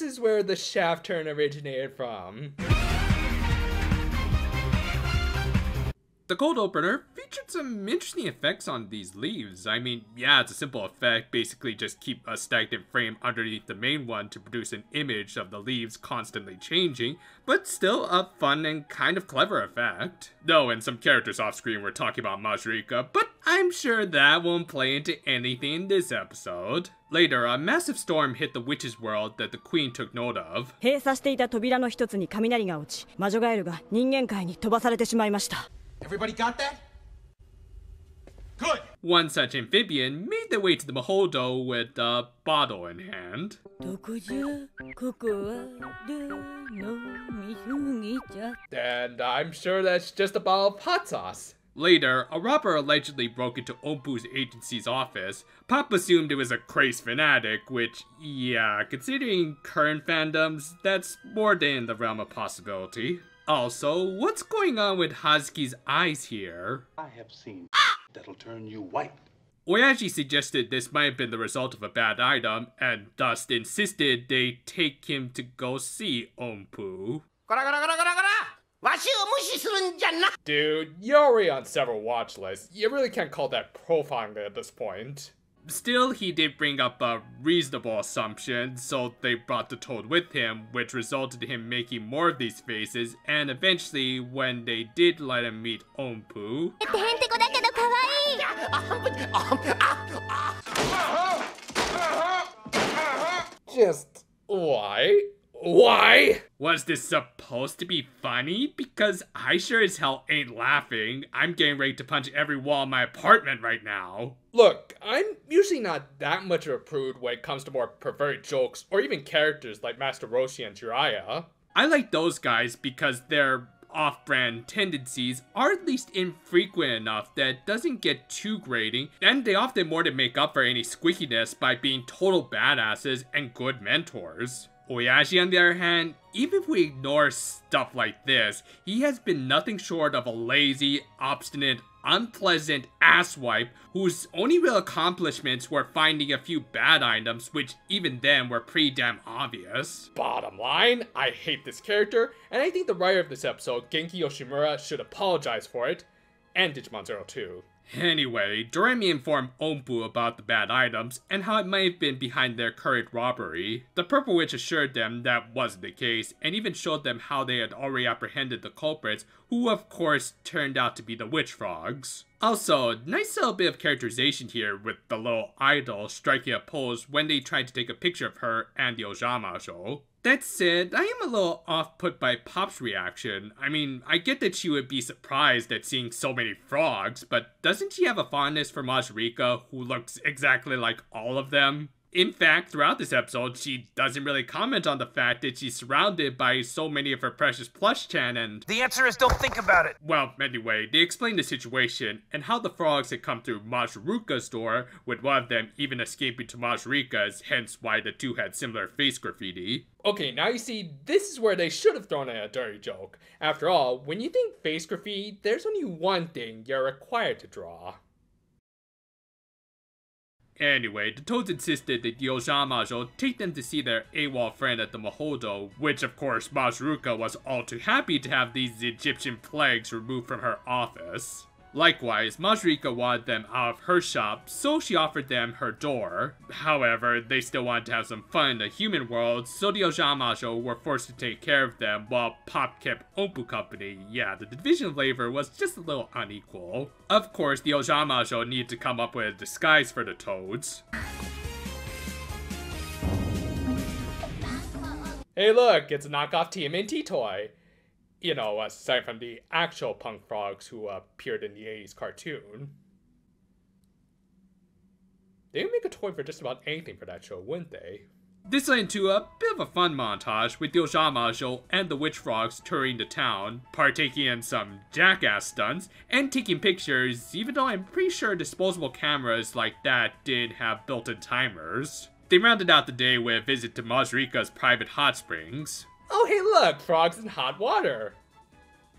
this is where the shaft turn originated from. The cold opener featured some interesting effects on these leaves. I mean, yeah, it's a simple effect, basically just keep a stagnant frame underneath the main one to produce an image of the leaves constantly changing, but still a fun and kind of clever effect. Though, and some characters off screen were talking about Majorika, but I'm sure that won't play into anything in this episode. Later, a massive storm hit the witch's world that the queen took note of. 閉鎖していた扉の一つに雷が落ち、魔女ガエルが人間界に飛ばされてしまいました。 Everybody got that? Good! One such amphibian made their way to the Mahodo with a bottle in hand. And I'm sure that's just a bottle of hot sauce. Later, a robber allegedly broke into Ompu's agency's office. Pop assumed it was a crazed fanatic, which, yeah, considering current fandoms, that's more than the realm of possibility. Also, what's going on with Hazuki's eyes here? I have seen that'll turn you white. Oyaji suggested this might have been the result of a bad item, and thus insisted they take him to go see Ompu. Dude, you're already on several watch lists. You really can't call that profiling at this point. Still, he did bring up a reasonable assumption, so they brought the toad with him, which resulted in him making more of these faces, and eventually, when they did let him meet Ompu... Just... why? Why? Was this supposed to be funny? Because I sure as hell ain't laughing. I'm getting ready to punch every wall in my apartment right now. Look, I'm usually not that much of a prude when it comes to more perverted jokes, or even characters like Master Roshi and Jiraiya. I like those guys because their off-brand tendencies are at least infrequent enough that it doesn't get too grating, and they often more than make up for any squeakiness by being total badasses and good mentors. Oyashi, on the other hand, even if we ignore stuff like this, he has been nothing short of a lazy, obstinate, unpleasant asswipe whose only real accomplishments were finding a few bad items, which even then were pretty damn obvious. Bottom line, I hate this character, and I think the writer of this episode, Genki Yoshimura, should apologize for it, and Digimon Zero too. Anyway, Doremi informed Ompu about the bad items and how it might have been behind their current robbery. The Purple Witch assured them that wasn't the case, and even showed them how they had already apprehended the culprits, who of course turned out to be the Witch Frogs. Also, nice little bit of characterization here with the little idol striking a pose when they tried to take a picture of her and the Ojamajo. That said, I am a little off-put by Pop's reaction. I mean, I get that she would be surprised at seeing so many frogs, but doesn't she have a fondness for Majorika, who looks exactly like all of them? In fact, throughout this episode, she doesn't really comment on the fact that she's surrounded by so many of her precious plush-chan and... The answer is don't think about it! Well, anyway, they explain the situation, and how the frogs had come through Majorika's door, with one of them even escaping to Majorika's, hence why the two had similar face graffiti. Okay, now you see, this is where they should have thrown in a dirty joke. After all, when you think face graffiti, there's only one thing you're required to draw. Anyway, the Toads insisted that the Ojamajo take them to see their AWOL friend at the Mahodo, which of course Majorika was all too happy to have these Egyptian plagues removed from her office. Likewise, Majorika wanted them out of her shop, so she offered them her door. However, they still wanted to have some fun in the human world, so the Ojamajo were forced to take care of them while Pop kept Ompu company. Yeah, the division of labor was just a little unequal. Of course, the Ojamajo needed to come up with a disguise for the Toads. Hey look, it's a knockoff TMNT toy. You know, aside from the actual punk frogs who appeared in the 80s cartoon. They would make a toy for just about anything for that show, wouldn't they? This led into a bit of a fun montage with the Ojamajo and the Witch Frogs touring the town, partaking in some jackass stunts, and taking pictures, even though I'm pretty sure disposable cameras like that didn't have built-in timers. They rounded out the day with a visit to Majorika's private hot springs. Oh hey look, frogs in hot water.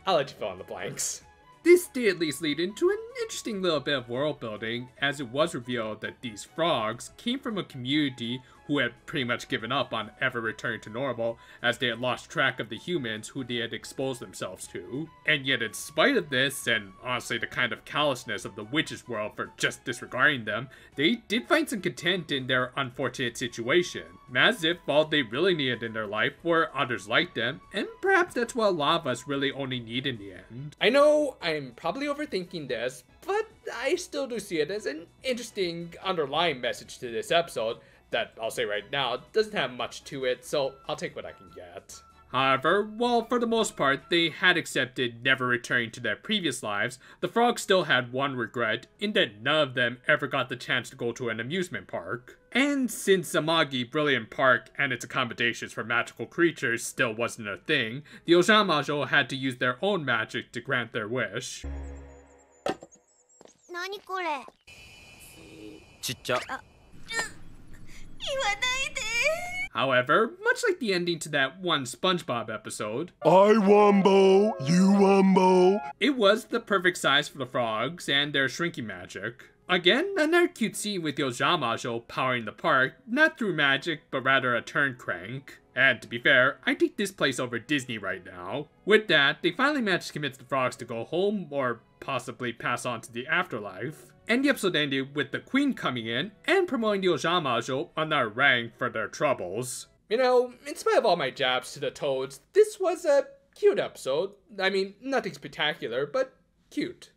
I'll let you fill in the blanks. This did at least lead into an interesting little bit of world building, as it was revealed that these frogs came from a community who had pretty much given up on ever returning to normal as they had lost track of the humans who they had exposed themselves to. And yet in spite of this, and honestly the kind of callousness of the witches' world for just disregarding them, they did find some content in their unfortunate situation, as if all they really needed in their life were others like them, and perhaps that's what a lot of us really only need in the end. I know I'm probably overthinking this, but I still do see it as an interesting underlying message to this episode that I'll say right now doesn't have much to it, so I'll take what I can get. However, while for the most part they had accepted never returning to their previous lives, the frogs still had one regret, in that none of them ever got the chance to go to an amusement park. And since Amagi Brilliant Park and its accommodations for magical creatures still wasn't a thing, the Ojamajo had to use their own magic to grant their wish. 何これちっちゃ However, much like the ending to that one SpongeBob episode, I wumbo, you wumbo, it was the perfect size for the frogs and their shrinking magic. Again, another cute scene with the Ojamajo powering the park, not through magic, but rather a turn crank. And to be fair, I take this place over Disney right now. With that, they finally managed to convince the frogs to go home, or possibly pass on to the afterlife. And the episode ended with the Queen coming in and promoting the Ojamajo on their rank for their troubles. You know, in spite of all my jabs to the toads, this was a cute episode. I mean, nothing spectacular, but cute.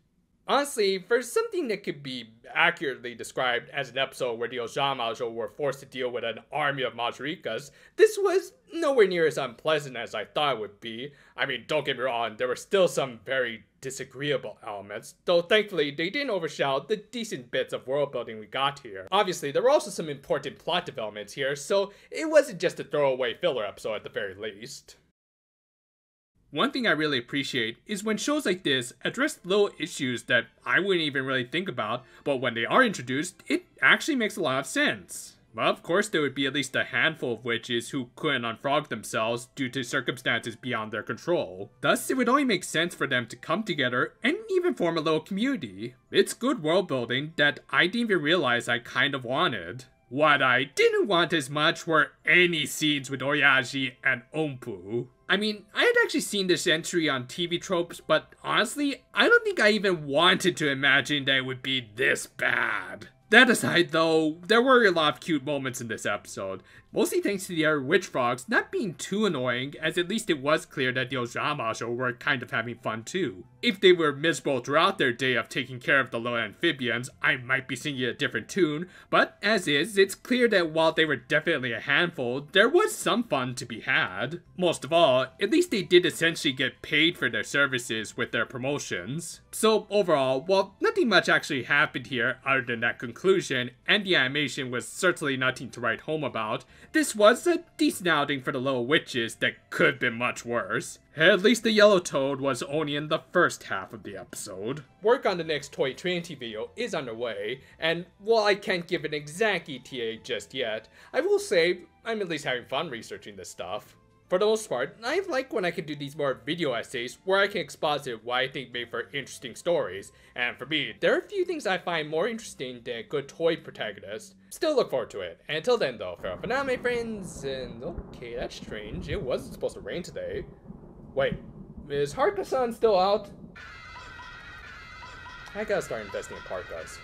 Honestly, for something that could be accurately described as an episode where the Ojamajo were forced to deal with an army of Majorikas, this was nowhere near as unpleasant as I thought it would be. I mean, don't get me wrong, there were still some very disagreeable elements, though thankfully they didn't overshadow the decent bits of world building we got here. Obviously, there were also some important plot developments here, so it wasn't just a throwaway filler episode at the very least. One thing I really appreciate is when shows like this address little issues that I wouldn't even really think about, but when they are introduced, it actually makes a lot of sense. Well, of course there would be at least a handful of witches who couldn't unfrog themselves due to circumstances beyond their control. Thus, it would only make sense for them to come together and even form a little community. It's good world building that I didn't even realize I kind of wanted. What I didn't want as much were any scenes with Oyaji and Ompu. I mean, I had actually seen this entry on TV tropes, but honestly, I don't think I even wanted to imagine that it would be this bad. That aside though, there were a lot of cute moments in this episode, mostly thanks to the other witch frogs not being too annoying, as at least it was clear that the Ojamajo were kind of having fun too. If they were miserable throughout their day of taking care of the little amphibians, I might be singing a different tune, but as is, it's clear that while they were definitely a handful, there was some fun to be had. Most of all, at least they did essentially get paid for their services with their promotions. So overall, while nothing much actually happened here other than that conclusion, and the animation was certainly nothing to write home about, this was a decent outing for the little witches that could have been much worse. At least the yellow toad was only in the first half of the episode. Work on the next Toy Trinity video is underway, and while I can't give an exact ETA just yet, I will say I'm at least having fun researching this stuff. For the most part, I like when I can do these more video essays where I can exposit what I think make for interesting stories, and for me, there are a few things I find more interesting than a good toy protagonist. Still look forward to it, and until then though, farewell for now my friends, and okay, that's strange, it wasn't supposed to rain today. Wait, is Haruka-san still out? I gotta start investing in parkas.